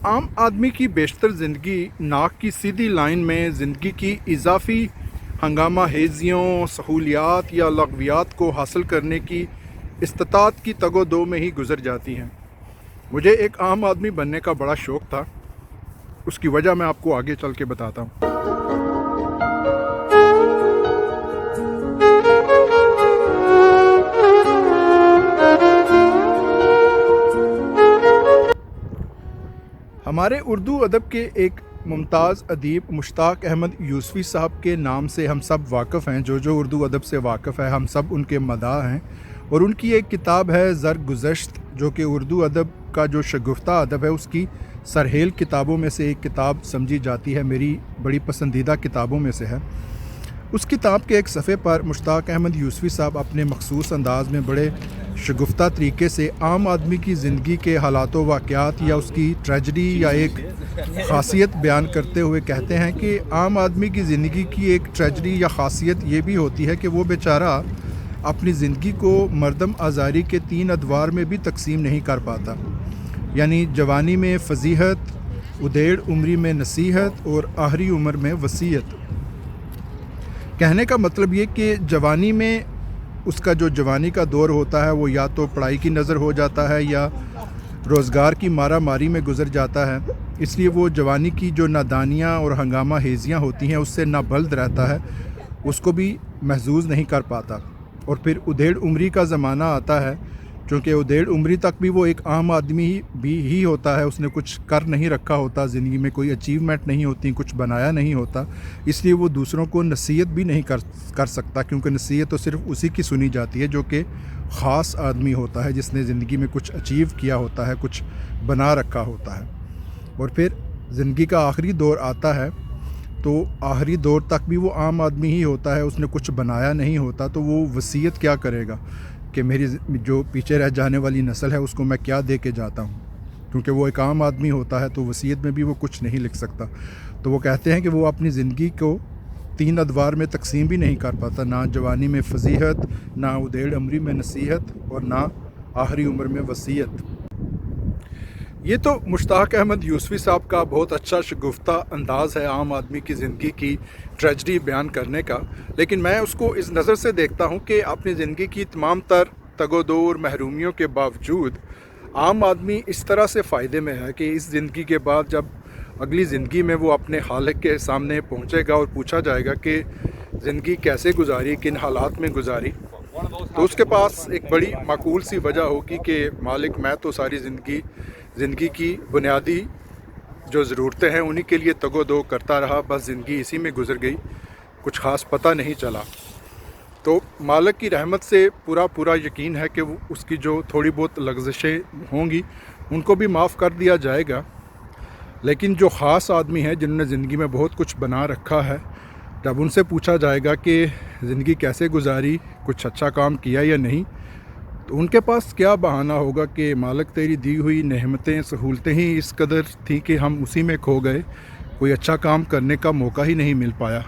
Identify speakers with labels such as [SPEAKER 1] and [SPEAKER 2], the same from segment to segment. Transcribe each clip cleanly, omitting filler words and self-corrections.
[SPEAKER 1] عام آدمی کی بیشتر زندگی ناک کی سیدھی لائن میں زندگی کی اضافی ہنگامہ خیزیوں، سہولیات یا لغویات کو حاصل کرنے کی استطاعت کی تگ و دو میں ہی گزر جاتی ہیں۔ مجھے ایک عام آدمی بننے کا بڑا شوق تھا، اس کی وجہ میں آپ کو آگے چل کے بتاتا ہوں۔ ہمارے اردو ادب کے ایک ممتاز ادیب مشتاق احمد یوسفی صاحب کے نام سے ہم سب واقف ہیں۔ جو اردو ادب سے واقف ہے ہم سب ان کے مداح ہیں، اور ان کی ایک کتاب ہے زرگزشت، جو کہ اردو ادب کا جو شگفتہ ادب ہے اس کی سرہیل کتابوں میں سے ایک کتاب سمجھی جاتی ہے، میری بڑی پسندیدہ کتابوں میں سے ہے۔ اس کتاب کے ایک صفحے پر مشتاق احمد یوسفی صاحب اپنے مخصوص انداز میں بڑے شگفتہ طریقے سے عام آدمی کی زندگی کے حالات و واقعات یا اس کی ٹریجڈی یا ایک خاصیت بیان کرتے ہوئے کہتے ہیں کہ عام آدمی کی زندگی کی ایک ٹریجڈی یا خاصیت یہ بھی ہوتی ہے کہ وہ بیچارہ اپنی زندگی کو مردم آزاری کے 3 ادوار میں بھی تقسیم نہیں کر پاتا، یعنی جوانی میں فضیحت، ادیڑ عمری میں نصیحت اور آخری عمر میں وصیت۔ کہنے کا مطلب یہ کہ جوانی میں اس کا جو جوانی کا دور ہوتا ہے وہ یا تو پڑھائی کی نظر ہو جاتا ہے یا روزگار کی مارا ماری میں گزر جاتا ہے، اس لیے وہ جوانی کی جو نادانیاں اور ہنگامہ خیزیاں ہوتی ہیں اس سے نہ بلد رہتا ہے، اس کو بھی محظوظ نہیں کر پاتا۔ اور پھر ادیڑ عمری کا زمانہ آتا ہے، چونکہ ادیڑ عمری تک بھی وہ ایک عام آدمی ہی ہوتا ہے، اس نے کچھ کر نہیں رکھا ہوتا، زندگی میں کوئی اچیومنٹ نہیں ہوتی، کچھ بنایا نہیں ہوتا، اس لیے وہ دوسروں کو نصیحت بھی نہیں کر سکتا، کیونکہ نصیحت تو صرف اسی کی سنی جاتی ہے جو کہ خاص آدمی ہوتا ہے، جس نے زندگی میں کچھ اچیو کیا ہوتا ہے، کچھ بنا رکھا ہوتا ہے۔ اور پھر زندگی کا آخری دور آتا ہے تو آخری دور تک بھی وہ عام آدمی ہی ہوتا ہے، اس نے کچھ بنایا نہیں ہوتا، تو وہ وصیت کیا کرے گا کہ میری جو پیچھے رہ جانے والی نسل ہے اس کو میں کیا دے کے جاتا ہوں، کیونکہ وہ ایک عام آدمی ہوتا ہے تو وصیت میں بھی وہ کچھ نہیں لکھ سکتا۔ تو وہ کہتے ہیں کہ وہ اپنی زندگی کو 3 ادوار میں تقسیم بھی نہیں کر پاتا، نہ جوانی میں فضیحت، نہ ادیڑ عمری میں نصیحت، اور نہ آخری عمر میں وصیت۔ یہ تو مشتاق احمد یوسفی صاحب کا بہت اچھا شگفتہ انداز ہے عام آدمی کی زندگی کی ٹریجڈی بیان کرنے کا، لیکن میں اس کو اس نظر سے دیکھتا ہوں کہ اپنی زندگی کی تمام تر تگ و دو اور محرومیوں کے باوجود عام آدمی اس طرح سے فائدے میں ہے کہ اس زندگی کے بعد جب اگلی زندگی میں وہ اپنے خالق کے سامنے پہنچے گا اور پوچھا جائے گا کہ زندگی کیسے گزاری، کن حالات میں گزاری، تو اس کے پاس ایک بڑی معقول سی وجہ ہوگی کہ مالک میں تو ساری زندگی کی بنیادی جو ضرورتیں ہیں انہی کے لیے تگ و دو کرتا رہا، بس زندگی اسی میں گزر گئی، کچھ خاص پتہ نہیں چلا۔ تو مالک کی رحمت سے پورا یقین ہے کہ وہ اس کی جو تھوڑی بہت لغزشیں ہوں گی ان کو بھی معاف کر دیا جائے گا، لیکن جو خاص آدمی ہیں جنہوں نے زندگی میں بہت کچھ بنا رکھا ہے، جب ان سے پوچھا جائے گا کہ زندگی کیسے گزاری، کچھ اچھا کام کیا یا نہیں، تو ان کے پاس کیا بہانہ ہوگا کہ مالک تیری دی ہوئی نعمتیں سہولتیں ہی اس قدر تھیں کہ ہم اسی میں کھو گئے، کوئی اچھا کام کرنے کا موقع ہی نہیں مل پایا۔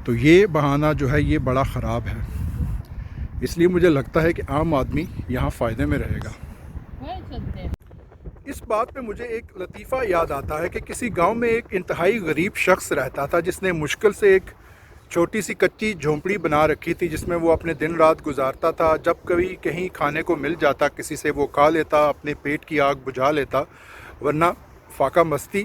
[SPEAKER 1] تو یہ بہانہ جو ہے یہ بڑا خراب ہے، اس لیے مجھے لگتا ہے کہ عام آدمی یہاں فائدے میں رہے گا۔ اس بات پہ مجھے ایک لطیفہ یاد آتا ہے کہ کسی گاؤں میں ایک انتہائی غریب شخص رہتا تھا جس نے مشکل سے ایک چھوٹی سی کچی جھونپڑی بنا رکھی تھی جس میں وہ اپنے دن رات گزارتا تھا۔ جب کبھی کہیں کھانے کو مل جاتا کسی سے وہ کھا لیتا، اپنے پیٹ کی آگ بجھا لیتا، ورنہ فاقہ مستی۔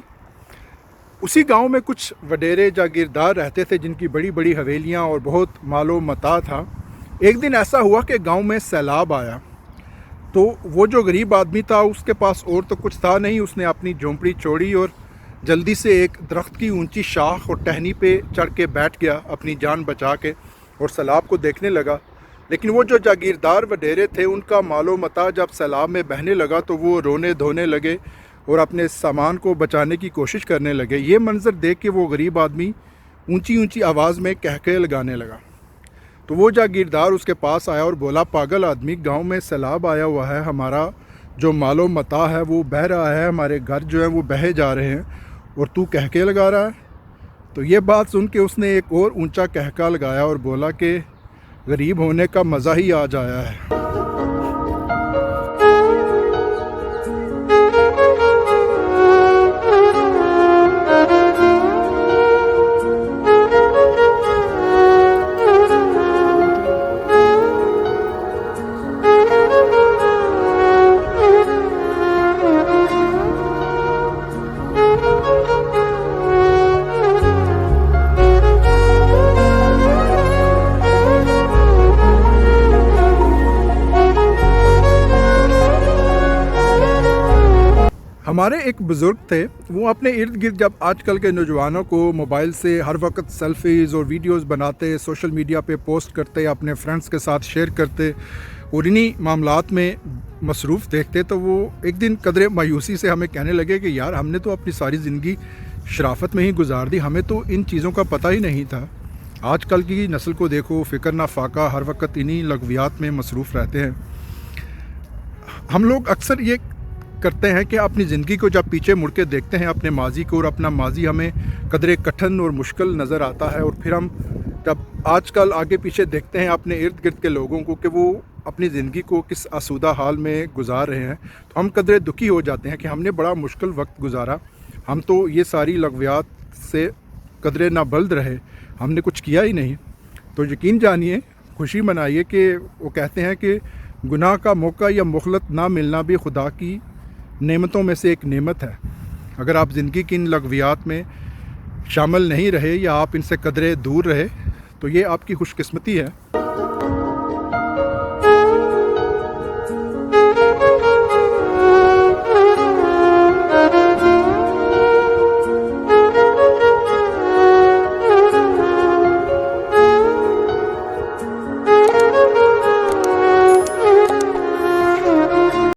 [SPEAKER 1] اسی گاؤں میں کچھ وڈیرے جاگیردار رہتے تھے جن کی بڑی بڑی حویلیاں اور بہت مال و متاع تھا۔ ایک دن ایسا ہوا کہ گاؤں میں سیلاب آیا، تو وہ جو غریب آدمی تھا اس کے پاس اور تو کچھ تھا نہیں، اس نے اپنی جھونپڑی چھوڑی اور جلدی سے ایک درخت کی اونچی شاخ اور ٹہنی پہ چڑھ کے بیٹھ گیا اپنی جان بچا کے، اور سیلاب کو دیکھنے لگا۔ لیکن وہ جو جاگیردار وڈیرے تھے ان کا مال و متاع جب سیلاب میں بہنے لگا تو وہ رونے دھونے لگے اور اپنے سامان کو بچانے کی کوشش کرنے لگے۔ یہ منظر دیکھ کے وہ غریب آدمی اونچی آواز میں کہکہے لگانے لگا۔ تو وہ جاگیردار اس کے پاس آیا اور بولا، پاگل آدمی، گاؤں میں سیلاب آیا ہوا ہے، ہمارا جو مال و متاع ہے وہ بہہ رہا ہے، ہمارے گھر جو ہیں وہ بہے جا رہے ہیں، اور تو کہکہے لگا رہا ہے۔ تو یہ بات سن کے اس نے ایک اور اونچا کہکہ لگایا اور بولا کہ غریب ہونے کا مزہ ہی آج آیا ہے۔ ہمارے ایک بزرگ تھے، وہ اپنے ارد گرد جب آج کل کے نوجوانوں کو موبائل سے ہر وقت سیلفیز اور ویڈیوز بناتے، سوشل میڈیا پہ پوسٹ کرتے، اپنے فرینڈس کے ساتھ شیئر کرتے اور انہی معاملات میں مصروف دیکھتے، تو وہ ایک دن قدرے مایوسی سے ہمیں کہنے لگے کہ یار ہم نے تو اپنی ساری زندگی شرافت میں ہی گزار دی، ہمیں تو ان چیزوں کا پتہ ہی نہیں تھا۔ آج کل کی نسل کو دیکھو، فکر نہ فاقہ، ہر وقت انہی لغویات میں مصروف رہتے ہیں۔ ہم لوگ اکثر یہ کرتے ہیں کہ اپنی زندگی کو جب پیچھے مڑ کے دیکھتے ہیں اپنے ماضی کو، اور اپنا ماضی ہمیں قدرے کٹھن اور مشکل نظر آتا ہے، اور پھر ہم جب آج کل آگے پیچھے دیکھتے ہیں اپنے ارد گرد کے لوگوں کو کہ وہ اپنی زندگی کو کس آسودہ حال میں گزار رہے ہیں، تو ہم قدرے دکھی ہو جاتے ہیں کہ ہم نے بڑا مشکل وقت گزارا، ہم تو یہ ساری لغویات سے قدرے نابلد رہے، ہم نے کچھ کیا ہی نہیں۔ تو یقین جانیے، خوشی منائیے کہ وہ کہتے ہیں کہ گناہ کا موقع یا مہلت نہ ملنا بھی خدا کی نعمتوں میں سے ایک نعمت ہے۔ اگر آپ زندگی کی ان لغویات میں شامل نہیں رہے یا آپ ان سے قدرے دور رہے تو یہ آپ کی خوش قسمتی ہے۔